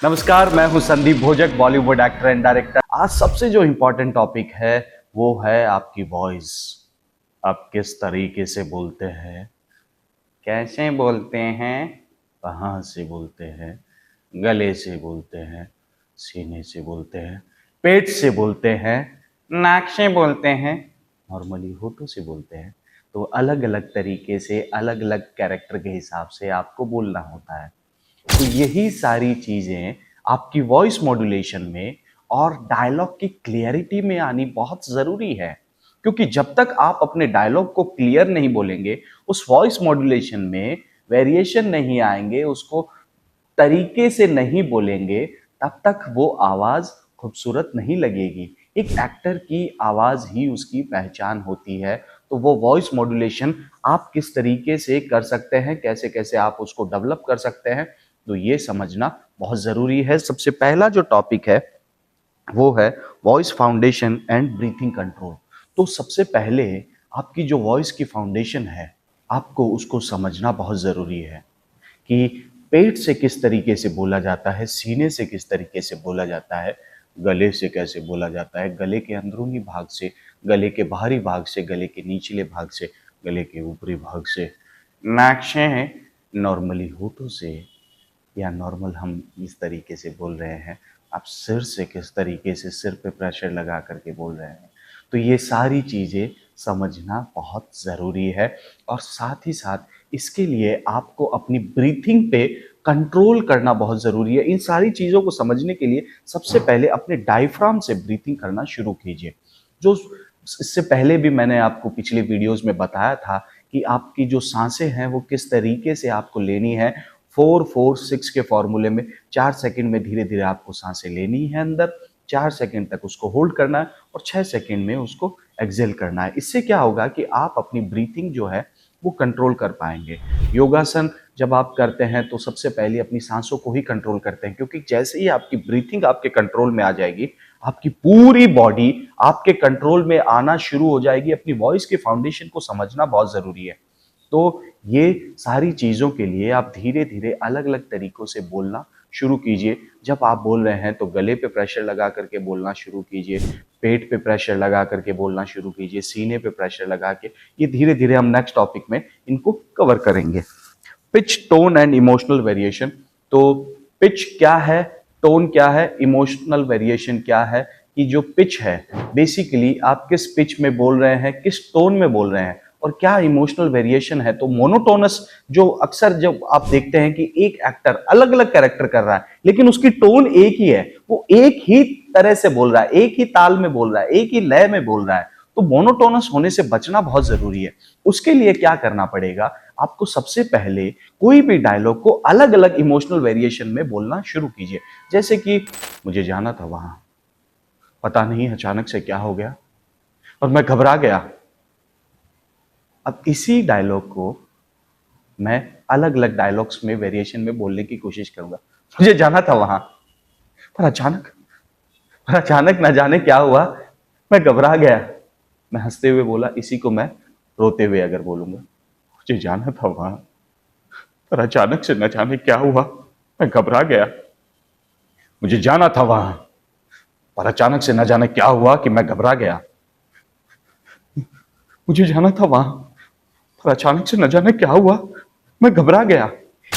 नमस्कार, मैं हूं संदीप भोजक, बॉलीवुड एक्टर एंड डायरेक्टर। आज सबसे जो इम्पोर्टेंट टॉपिक है वो है आपकी वॉइस। आप किस तरीके से बोलते हैं, कैसे बोलते हैं, कहाँ से बोलते हैं, गले से बोलते हैं, सीने से बोलते हैं, पेट से बोलते हैं, नाक से बोलते हैं, नॉर्मली होठों से बोलते हैं। तो अलग अलग तरीके से अलग अलग कैरेक्टर के हिसाब से आपको बोलना होता है। तो यही सारी चीज़ें आपकी वॉइस मॉड्यूलेशन में और डायलॉग की क्लियरिटी में आनी बहुत ज़रूरी है, क्योंकि जब तक आप अपने डायलॉग को क्लियर नहीं बोलेंगे, उस वॉइस मॉड्यूलेशन में वेरिएशन नहीं आएंगे, उसको तरीके से नहीं बोलेंगे, तब तक वो आवाज़ खूबसूरत नहीं लगेगी। एक एक्टर की आवाज़ ही उसकी पहचान होती है। तो वो वॉइस मॉड्यूलेशन आप किस तरीके से कर सकते हैं, कैसे-कैसे आप उसको डेवलप कर सकते हैं, तो ये समझना बहुत ज़रूरी है। सबसे पहला जो टॉपिक है, वो है voice foundation and breathing control. तो सबसे पहले आपकी जो वॉइस की फाउंडेशन है, आपको उसको समझना बहुत ज़रूरी है कि पेट से किस तरीके से बोला जाता है, सीने से किस तरीके से बोला जाता है, गले से कैसे बोला जाता है, गले के अंदरूनी भाग से, गले के बाहरी भाग से, गले के निचले भाग से, गले के ऊपरी भाग से, नाक से, नॉर्मली होठों से, या नॉर्मल हम इस तरीके से बोल रहे हैं, आप सिर से किस तरीके से सिर पे प्रेशर लगा करके बोल रहे हैं। तो ये सारी चीज़ें समझना बहुत ज़रूरी है और साथ ही साथ इसके लिए आपको अपनी ब्रीथिंग पे कंट्रोल करना बहुत ज़रूरी है। इन सारी चीज़ों को समझने के लिए सबसे पहले अपने डायफ्राम से ब्रीथिंग करना शुरू कीजिए। जो इससे पहले भी मैंने आपको पिछले वीडियोज़ में बताया था कि आपकी जो साँसें हैं वो किस तरीके से आपको लेनी है। 4-4-6 के फॉर्मूले में 4 सेकंड में धीरे-धीरे आपको साँसें लेनी है अंदर, 4 सेकंड तक उसको होल्ड करना है और 6 सेकंड में उसको एक्सहेल करना है। इससे क्या होगा कि आप अपनी ब्रीथिंग जो है वो कंट्रोल कर पाएँगे। योगासन जब आप करते हैं तो सबसे पहले अपनी साँसों को ही कंट्रोल करते हैं, क्योंकि जैसे ही आपकी ब्रीथिंग आपके कंट्रोल में आ जाएगी, आपकी पूरी बॉडी आपके कंट्रोल में आना शुरू हो जाएगी। अपनी वॉइस के फाउंडेशन को समझना बहुत ज़रूरी है। तो ये सारी चीज़ों के लिए आप धीरे-धीरे अलग-अलग तरीकों से बोलना शुरू कीजिए। जब आप बोल रहे हैं तो गले पे प्रेशर लगा करके बोलना शुरू कीजिए, पेट पे प्रेशर लगा करके बोलना शुरू कीजिए, सीने पे प्रेशर लगा के। ये धीरे-धीरे हम नेक्स्ट टॉपिक में इनको कवर करेंगे। Pitch, tone and emotional variation. तो पिच क्या है, टोन क्या है, इमोशनल वेरिएशन क्या है? कि जो पिच है, बेसिकली आप किस पिच में बोल रहे हैं, किस टोन में बोल रहे हैं और क्या इमोशनल वेरिएशन है। तो मोनोटोनस जो अक्सर जब आप देखते हैं कि एक एक्टर अलग अलग कैरेक्टर कर रहा है लेकिन उसकी टोन एक ही है, वो एक ही तरह से बोल रहा है, एक ही ताल में बोल रहा है, एक ही लय में बोल रहा है, तो मोनोटोनस होने से बचना बहुत जरूरी है। उसके लिए क्या करना पड़ेगा, आपको सबसे पहले कोई भी डायलॉग को अलग अलग इमोशनल वेरिएशन में बोलना शुरू कीजिए। जैसे कि मुझे जाना था वहां, पता नहीं अचानक से क्या हो गया और मैं घबरा गया। अब इसी डायलॉग को मैं अलग अलग डायलॉग्स में वेरिएशन में बोलने की कोशिश करूंगा। मुझे जाना था वहां, पर अचानक ना जाने क्या हुआ, मैं घबरा गया। मैं हंसते हुए बोला, इसी को मैं रोते हुए अगर बोलूंगा, मुझे जाना था वहां, पर अचानक से न जाने क्या हुआ, मैं घबरा गया। मुझे जाना था वहां, पर अचानक से न जाने क्या हुआ कि मैं घबरा गया। मुझे जाना था वहां, पर अचानक से न जाने क्या हुआ, मैं घबरा गया।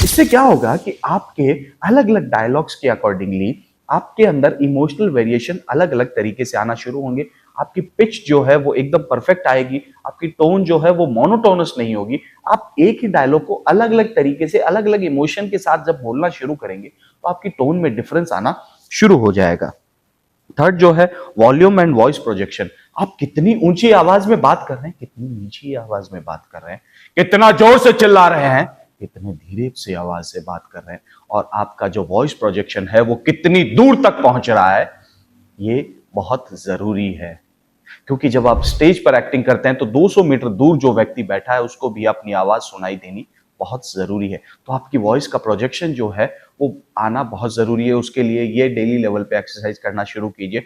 इससे क्या होगा कि आपके अलग अलग डायलॉग्स के अकॉर्डिंगली आपके अंदर इमोशनल वेरिएशन अलग अलग तरीके से आना शुरू होंगे। आपकी पिच जो है वो एकदम परफेक्ट आएगी, आपकी टोन जो है वो मोनोटोनस नहीं होगी। आप एक ही डायलॉग को अलग अलग तरीके से अलग अलग इमोशन के साथ जब बोलना शुरू करेंगे तो आपकी टोन में डिफरेंस आना शुरू हो जाएगा। थर्ड जो है वॉल्यूम एंड वॉइस प्रोजेक्शन। आप कितनी ऊंची आवाज में बात कर रहे हैं, कितनी नीची आवाज में बात कर रहे हैं, कितना जोर से चिल्ला रहे हैं, कितने धीरे से आवाज से बात कर रहे हैं, और आपका जो वॉइस प्रोजेक्शन है वो कितनी दूर तक पहुंच रहा है, ये बहुत जरूरी है। क्योंकि जब आप स्टेज पर एक्टिंग करते हैं तो 200 मीटर दूर जो व्यक्ति बैठा है उसको भी अपनी आवाज सुनाई देनी बहुत जरूरी है। तो आपकी वॉइस का प्रोजेक्शन जो है वो आना बहुत जरूरी है। उसके लिए ये डेली लेवल पे एक्सरसाइज करना शुरू कीजिए।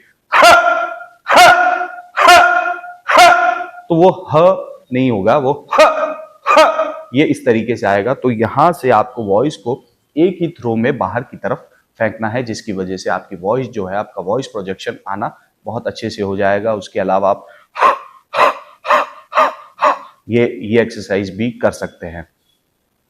तो वो ह नहीं होगा, वो ह ये इस तरीके से आएगा। तो यहां से आपको वॉइस को एक ही थ्रो में बाहर की तरफ फेंकना है, जिसकी वजह से आपकी वॉइस जो है, आपका वॉइस प्रोजेक्शन आना बहुत अच्छे से हो जाएगा। उसके अलावा आप ये एक्सरसाइज भी कर सकते हैं,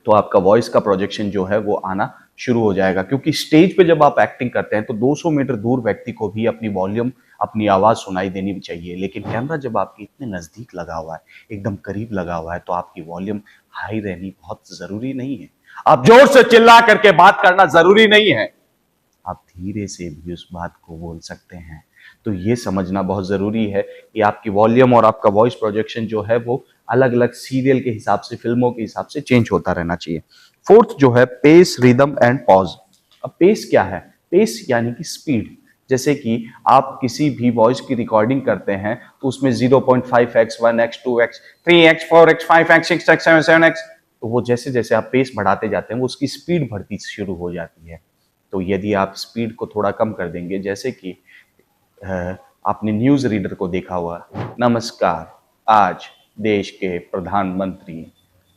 तो आपका वॉइस का प्रोजेक्शन जो है वो आना शुरू हो जाएगा। क्योंकि स्टेज पे जब आप एक्टिंग करते हैं तो 200 मीटर दूर व्यक्ति को भी अपनी वॉल्यूम, अपनी आवाज सुनाई देनी चाहिए, लेकिन कैमरा जब आपके इतने नजदीक लगा हुआ है, एकदम करीब लगा हुआ है, तो आपकी वॉल्यूम हाई रहनी बहुत जरूरी नहीं है। आप जोर से चिल्ला करके बात करना जरूरी नहीं है, आप धीरे से भी उस बात को बोल सकते हैं। तो ये समझना बहुत ज़रूरी है कि आपकी वॉल्यूम और आपका वॉइस प्रोजेक्शन जो है वो अलग अलग सीरियल के हिसाब से, फिल्मों के हिसाब से चेंज होता रहना चाहिए। फोर्थ जो है पेस, रिदम एंड पॉज। अब पेस क्या है? पेस यानी कि स्पीड। जैसे कि आप किसी भी वॉइस की रिकॉर्डिंग करते हैं तो उसमें 0.5x, 1x, 2x, 3x, 4x, 5x, 6x, 7x, 7x, तो वो जैसे जैसे आप पेस बढ़ाते जाते हैं वो उसकी स्पीड बढ़ती शुरू हो जाती है। तो यदि आप स्पीड को थोड़ा कम कर देंगे, जैसे कि आपने न्यूज़ रीडर को देखा हुआ, नमस्कार, आज देश के प्रधानमंत्री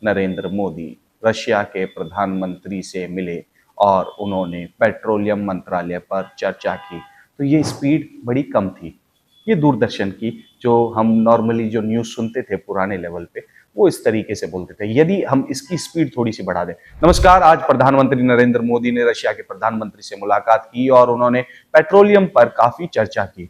नरेंद्र मोदी रशिया के प्रधानमंत्री से मिले और उन्होंने पेट्रोलियम मंत्रालय पर चर्चा की। तो ये स्पीड बड़ी कम थी। ये दूरदर्शन की जो हम नॉर्मली जो न्यूज़ सुनते थे पुराने लेवल पे, वो इस तरीके से बोलते थे। यदि हम इसकी स्पीड थोड़ी सी बढ़ा दें, नमस्कार, आज प्रधानमंत्री नरेंद्र मोदी ने रशिया के प्रधानमंत्री से मुलाकात की और उन्होंने पेट्रोलियम पर काफी चर्चा की।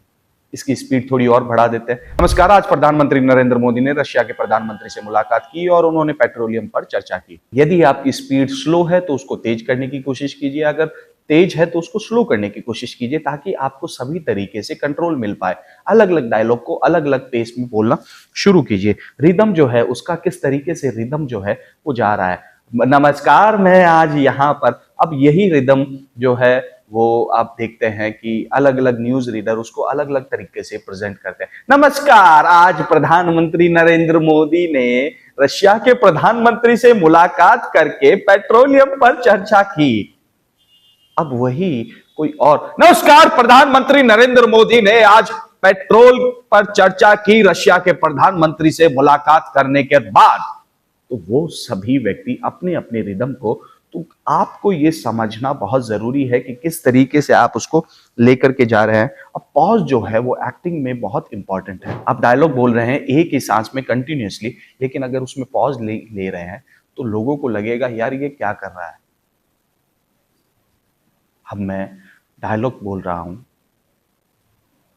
इसकी स्पीड थोड़ी और बढ़ा देते हैं, नमस्कार, आज प्रधानमंत्री नरेंद्र मोदी ने रशिया के प्रधानमंत्री से मुलाकात की और उन्होंने पेट्रोलियम पर चर्चा की। यदि आपकी स्पीड स्लो है तो उसको तेज करने की कोशिश कीजिए, अगर तेज है तो उसको स्लो करने की कोशिश कीजिए, ताकि आपको सभी तरीके से कंट्रोल मिल पाए। अलग अलग डायलॉग को अलग अलग पेस में बोलना शुरू कीजिए। रिदम जो है उसका किस तरीके से रिदम जो है वो जा रहा है, नमस्कार मैं आज यहाँ पर, अब यही रिदम जो है वो आप देखते हैं कि अलग अलग न्यूज रीडर उसको अलग अलग तरीके से प्रेजेंट करते हैं। नमस्कार, आज प्रधानमंत्री नरेंद्र मोदी ने रशिया के प्रधानमंत्री से मुलाकात करके पेट्रोलियम पर चर्चा की। अब वही कोई और, नमस्कार, प्रधानमंत्री नरेंद्र मोदी ने आज पेट्रोल पर चर्चा की रशिया के प्रधानमंत्री से मुलाकात करने के बाद। तो वो सभी व्यक्ति अपने अपने रिदम को, तो आपको ये समझना बहुत जरूरी है कि किस तरीके से आप उसको लेकर के जा रहे हैं। अब पॉज जो है वो एक्टिंग में बहुत इंपॉर्टेंट है। आप डायलॉग बोल रहे हैं एक ही सांस में कंटिन्यूअसली, लेकिन अगर उसमें पॉज ले रहे हैं तो लोगों को लगेगा यार ये क्या कर रहा है। अब मैं डायलॉग बोल रहा हूं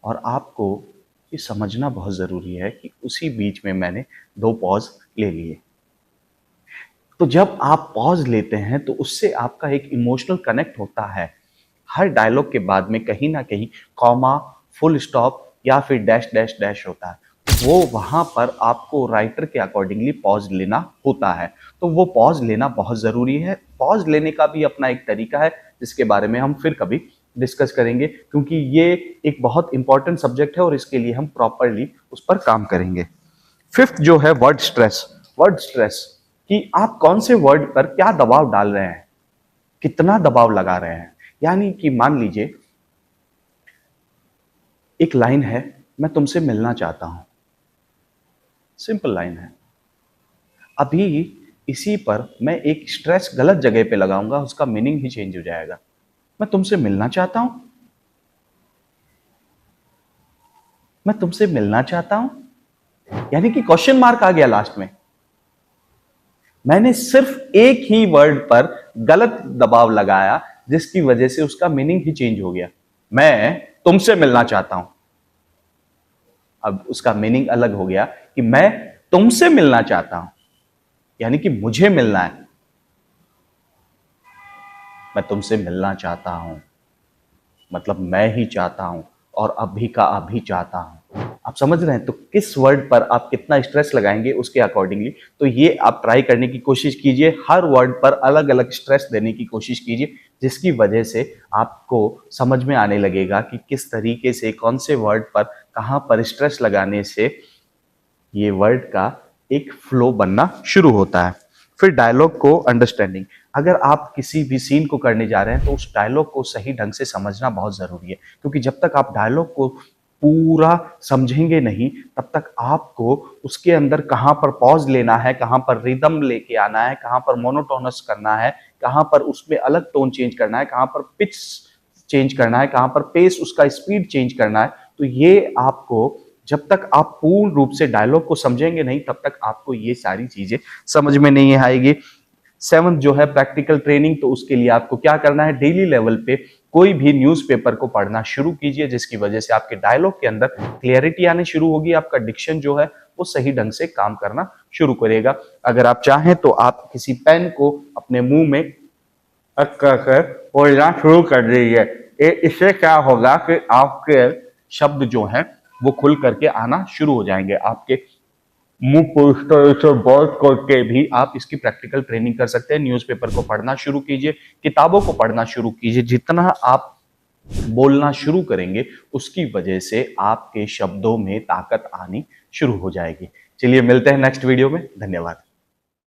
और आपको ये समझना बहुत जरूरी है कि उसी बीच में मैंने 2 पॉज ले लिए। तो जब आप पॉज लेते हैं तो उससे आपका एक इमोशनल कनेक्ट होता है। हर डायलॉग के बाद में कहीं ना कहीं कॉमा, फुल स्टॉप या फिर डैश डैश डैश होता है, वो वहां पर आपको राइटर के अकॉर्डिंगली पॉज लेना होता है। तो वो पॉज लेना बहुत ज़रूरी है। पॉज लेने का भी अपना एक तरीका है जिसके बारे में हम फिर कभी डिस्कस करेंगे, क्योंकि ये एक बहुत इंपॉर्टेंट सब्जेक्ट है और इसके लिए हम प्रॉपरली उस पर काम करेंगे। फिफ्थ जो है वर्ड स्ट्रेस। वर्ड स्ट्रेस कि आप कौन से वर्ड पर क्या दबाव डाल रहे हैं, कितना दबाव लगा रहे हैं। यानी कि मान लीजिए एक लाइन है, मैं तुमसे मिलना चाहता हूं, सिंपल लाइन है। अभी इसी पर मैं एक स्ट्रेस गलत जगह पे लगाऊंगा, उसका मीनिंग ही चेंज हो जाएगा। मैं तुमसे मिलना चाहता हूं, मैं तुमसे मिलना चाहता हूं, यानी कि क्वेश्चन मार्क आ गया लास्ट में। मैंने सिर्फ एक ही वर्ड पर गलत दबाव लगाया जिसकी वजह से उसका मीनिंग ही चेंज हो गया। मैं तुमसे मिलना चाहता हूं, अब उसका मीनिंग अलग हो गया कि मैं तुमसे मिलना चाहता हूं, यानी कि मुझे मिलना है। मैं तुमसे मिलना चाहता हूं मतलब मैं ही चाहता हूं और अभी का अभी चाहता हूं। आप समझ रहे हैं? तो किस वर्ड पर आप कितना स्ट्रेस लगाएंगे उसके अकॉर्डिंगली, तो ये आप ट्राई करने की कोशिश कीजिए। हर वर्ड पर अलग अलग स्ट्रेस देने की कोशिश कीजिए, जिसकी वजह से आपको समझ में आने लगेगा कि किस तरीके से कौन से वर्ड पर कहां पर स्ट्रेस लगाने से ये वर्ड का एक फ्लो बनना शुरू होता है। फिर डायलॉग को अंडरस्टैंडिंग। अगर आप किसी भी सीन को करने जा रहे हैं तो उस डायलॉग को सही ढंग से समझना बहुत ज़रूरी है, क्योंकि जब तक आप डायलॉग को पूरा समझेंगे नहीं तब तक आपको उसके अंदर कहाँ पर पॉज लेना है, कहाँ पर रिदम लेके आना है, कहाँ पर मोनोटोनस करना है, कहाँ पर उसमें अलग टोन चेंज करना है, कहाँ पर पिच चेंज करना है, कहाँ पर पेस उसका स्पीड चेंज करना है। तो ये आपको, जब तक आप पूर्ण रूप से डायलॉग को समझेंगे नहीं तब तक आपको ये सारी चीजें समझ में नहीं आएगी। 7th जो है प्रैक्टिकल ट्रेनिंग, तो उसके लिए आपको क्या करना है, डेली लेवल पे कोई भी न्यूज़पेपर को पढ़ना शुरू कीजिए, जिसकी वजह से आपके डायलॉग के अंदर क्लियरिटी आनी शुरू होगी, आपका डिक्शन जो है वो सही ढंग से काम करना शुरू करेगा। अगर आप चाहें तो आप किसी पेन को अपने मुंह में कर बोलना शुरू कर दीजिए। इससे क्या होगा कि आपके शब्द जो हैं वो खुल करके आना शुरू हो जाएंगे। आपके मुंह को इस तरह से बात करके भी आप इसकी प्रैक्टिकल ट्रेनिंग कर सकते हैं। न्यूज़पेपर को पढ़ना शुरू कीजिए, किताबों को पढ़ना शुरू कीजिए। जितना आप बोलना शुरू करेंगे उसकी वजह से आपके शब्दों में ताकत आनी शुरू हो जाएगी। चलिए मिलते हैं नेक्स्ट वीडियो में। धन्यवाद।